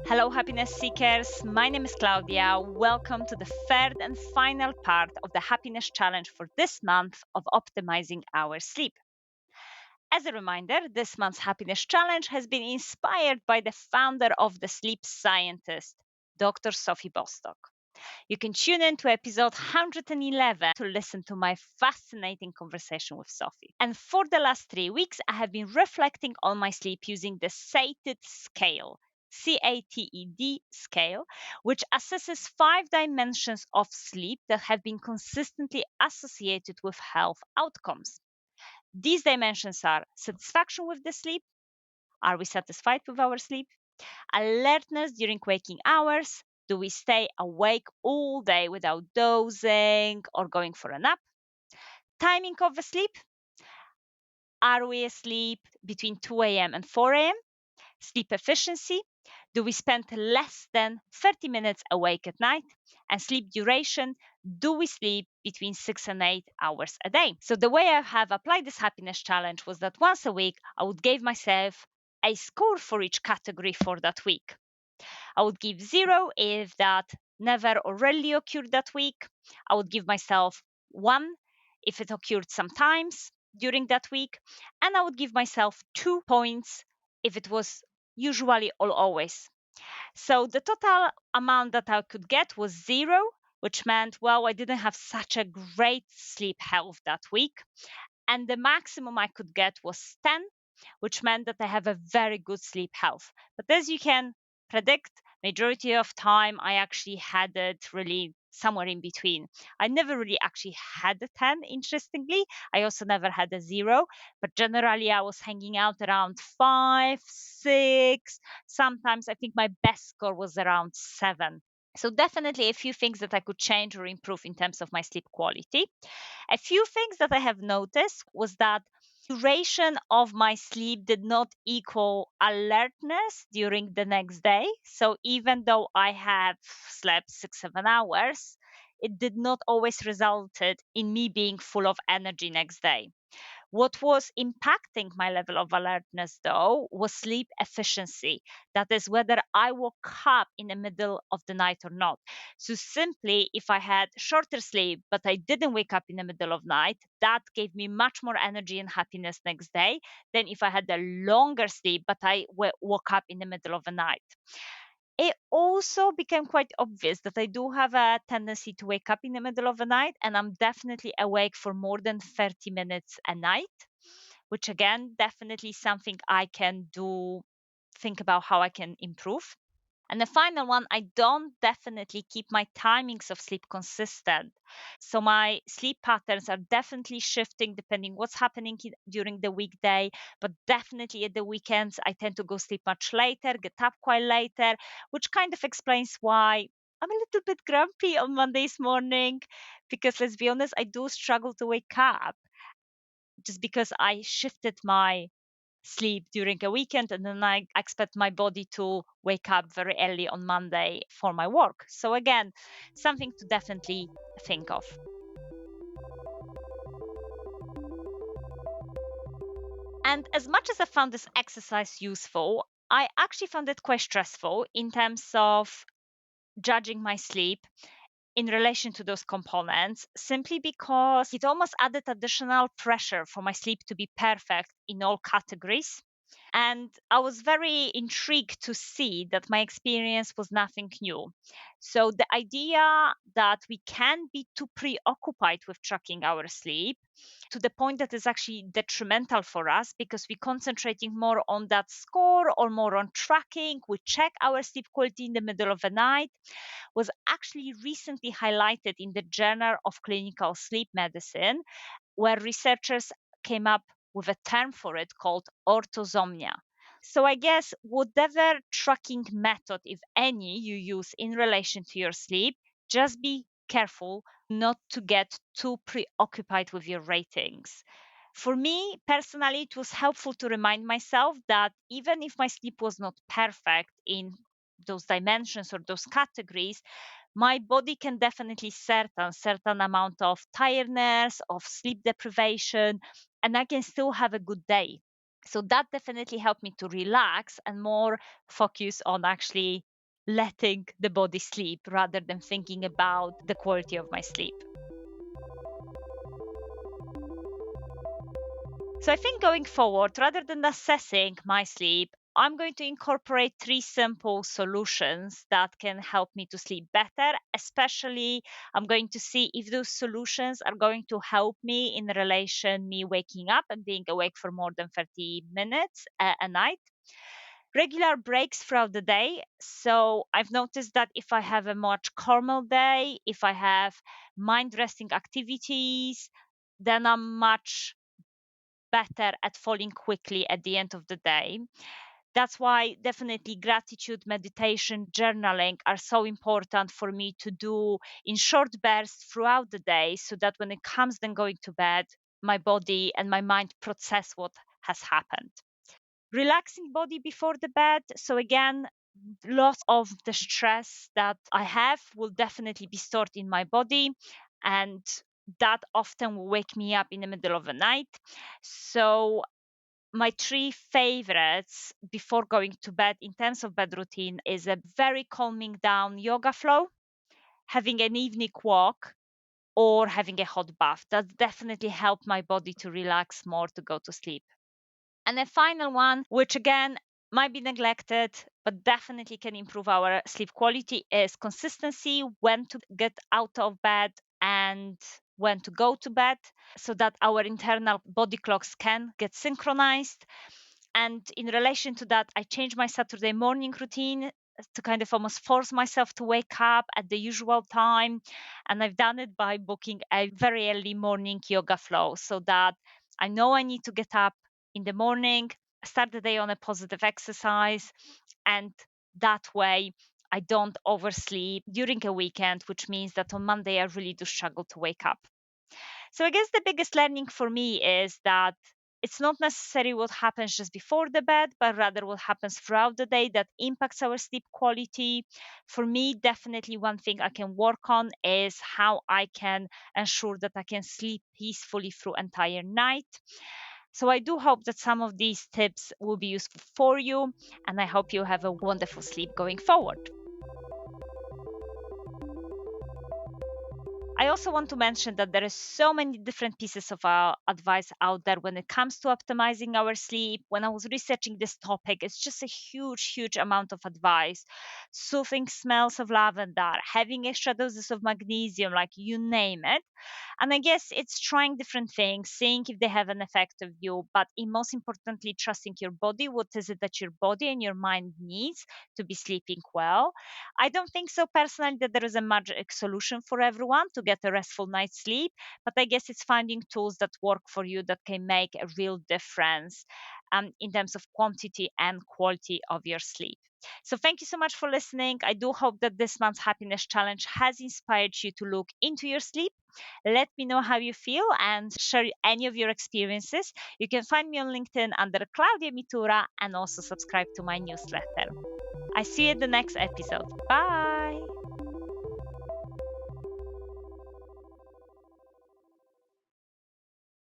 Hello, happiness seekers. My name is Klaudia. Welcome to the third and final part of the happiness challenge for this month of optimizing our sleep. As a reminder, this month's happiness challenge has been inspired by the founder of the sleep scientist, Dr. Sophie Bostock. You can tune in to episode 111 to listen to my fascinating conversation with Sophie. And for the last 3 weeks, I have been reflecting on my sleep using the SATED scale. CATED scale, which assesses 5 dimensions of sleep that have been consistently associated with health outcomes. These dimensions are satisfaction with the sleep. Are we satisfied with our sleep? Alertness during waking hours. Do we stay awake all day without dozing or going for a nap? Timing of the sleep. Are we asleep between 2 a.m. and 4 a.m.? Sleep efficiency. Do we spend less than 30 minutes awake at night? And sleep duration. Do we sleep between 6 and 8 hours a day? So the way I have applied this happiness challenge was that once a week, I would give myself a score for each category for that week. I would give 0 if that never or rarely occurred that week. I would give myself 1 if it occurred sometimes during that week. And I would give myself 2 points if it was usually or always. So the total amount that I could get was 0, which meant, well, I didn't have such a great sleep health that week. And the maximum I could get was 10, which meant that I have a very good sleep health. But as you can predict, majority of time I actually had it really somewhere in between. I never really actually had a 10, interestingly. I also never had a 0, but generally I was hanging out around 5, 6. Sometimes I think my best score was around 7. So definitely a few things that I could change or improve in terms of my sleep quality. A few things that I have noticed was that duration of my sleep did not equal alertness during the next day. So even though I have slept 6, 7 hours, it did not always resulted in me being full of energy next day. What was impacting my level of alertness, though, was sleep efficiency. That is, whether I woke up in the middle of the night or not. So, simply, if I had shorter sleep, but I didn't wake up in the middle of night, that gave me much more energy and happiness next day than if I had a longer sleep, but I woke up in the middle of the night. It also became quite obvious that I do have a tendency to wake up in the middle of the night, and I'm definitely awake for more than 30 minutes a night, which again, definitely something I can do, think about how I can improve. And the final one, I don't definitely keep my timings of sleep consistent. So my sleep patterns are definitely shifting depending what's happening during the weekday, but definitely at the weekends, I tend to go sleep much later, get up quite later, which kind of explains why I'm a little bit grumpy on Monday's morning, because let's be honest, I do struggle to wake up just because I shifted my sleep during a weekend and then I expect my body to wake up very early on Monday for my work. So again, something to definitely think of. And as much as I found this exercise useful, I actually found it quite stressful in terms of judging my sleep in relation to those components, simply because it almost added additional pressure for my sleep to be perfect in all categories. And I was very intrigued to see that my experience was nothing new. So, the idea that we can be too preoccupied with tracking our sleep to the point that is actually detrimental for us because we're concentrating more on that score or more on tracking. We check our sleep quality in the middle of the night was actually recently highlighted in the Journal of Clinical Sleep Medicine, where researchers came up with a term for it called orthosomnia. So I guess whatever tracking method, if any, you use in relation to your sleep, just be careful not to get too preoccupied with your ratings. For me personally, it was helpful to remind myself that even if my sleep was not perfect in those dimensions or those categories, my body can definitely certain amount of tiredness, of sleep deprivation, and I can still have a good day. So that definitely helped me to relax and more focus on actually letting the body sleep rather than thinking about the quality of my sleep. So I think going forward, rather than assessing my sleep, I'm going to incorporate three simple solutions that can help me to sleep better. Especially, I'm going to see if those solutions are going to help me in relation me waking up and being awake for more than 30 minutes a night. Regular breaks throughout the day. So I've noticed that if I have a much calmer day, if I have mind resting activities, then I'm much better at falling quickly at the end of the day. That's why definitely gratitude, meditation, journaling are so important for me to do in short bursts throughout the day, so that when it comes then going to bed, my body and my mind process what has happened. Relaxing body before the bed. So again, lots of the stress that I have will definitely be stored in my body, and that often will wake me up in the middle of the night. So my three favorites before going to bed in terms of bed routine is a very calming down yoga flow, having an evening walk, or having a hot bath. That definitely help my body to relax more to go to sleep. And the final one, which again might be neglected, but definitely can improve our sleep quality, is consistency, when to get out of bed and when to go to bed, so that our internal body clocks can get synchronized. And in relation to that, I changed my Saturday morning routine to kind of almost force myself to wake up at the usual time. And I've done it by booking a very early morning yoga flow, so that I know I need to get up in the morning, start the day on a positive exercise, and that way I don't oversleep during a weekend, which means that on Monday I really do struggle to wake up. So I guess the biggest learning for me is that it's not necessarily what happens just before the bed, but rather what happens throughout the day that impacts our sleep quality. For me, definitely one thing I can work on is how I can ensure that I can sleep peacefully through entire night. So I do hope that some of these tips will be useful for you, and I hope you have a wonderful sleep going forward. I also want to mention that there are so many different pieces of advice out there when it comes to optimizing our sleep. When I was researching this topic, it's just a huge, huge amount of advice. Soothing smells of lavender, having extra doses of magnesium, like you name it. And I guess it's trying different things, seeing if they have an effect of you, but most importantly, trusting your body. What is it that your body and your mind needs to be sleeping well? I don't think so personally that there is a magic solution for everyone to get a restful night's sleep, but I guess it's finding tools that work for you that can make a real difference in terms of quantity and quality of your sleep. So, thank you so much for listening. I do hope that this month's happiness challenge has inspired you to look into your sleep. Let me know how you feel and share any of your experiences. You can find me on LinkedIn under Klaudia Mitura and also subscribe to my newsletter. I see you in the next episode. Bye.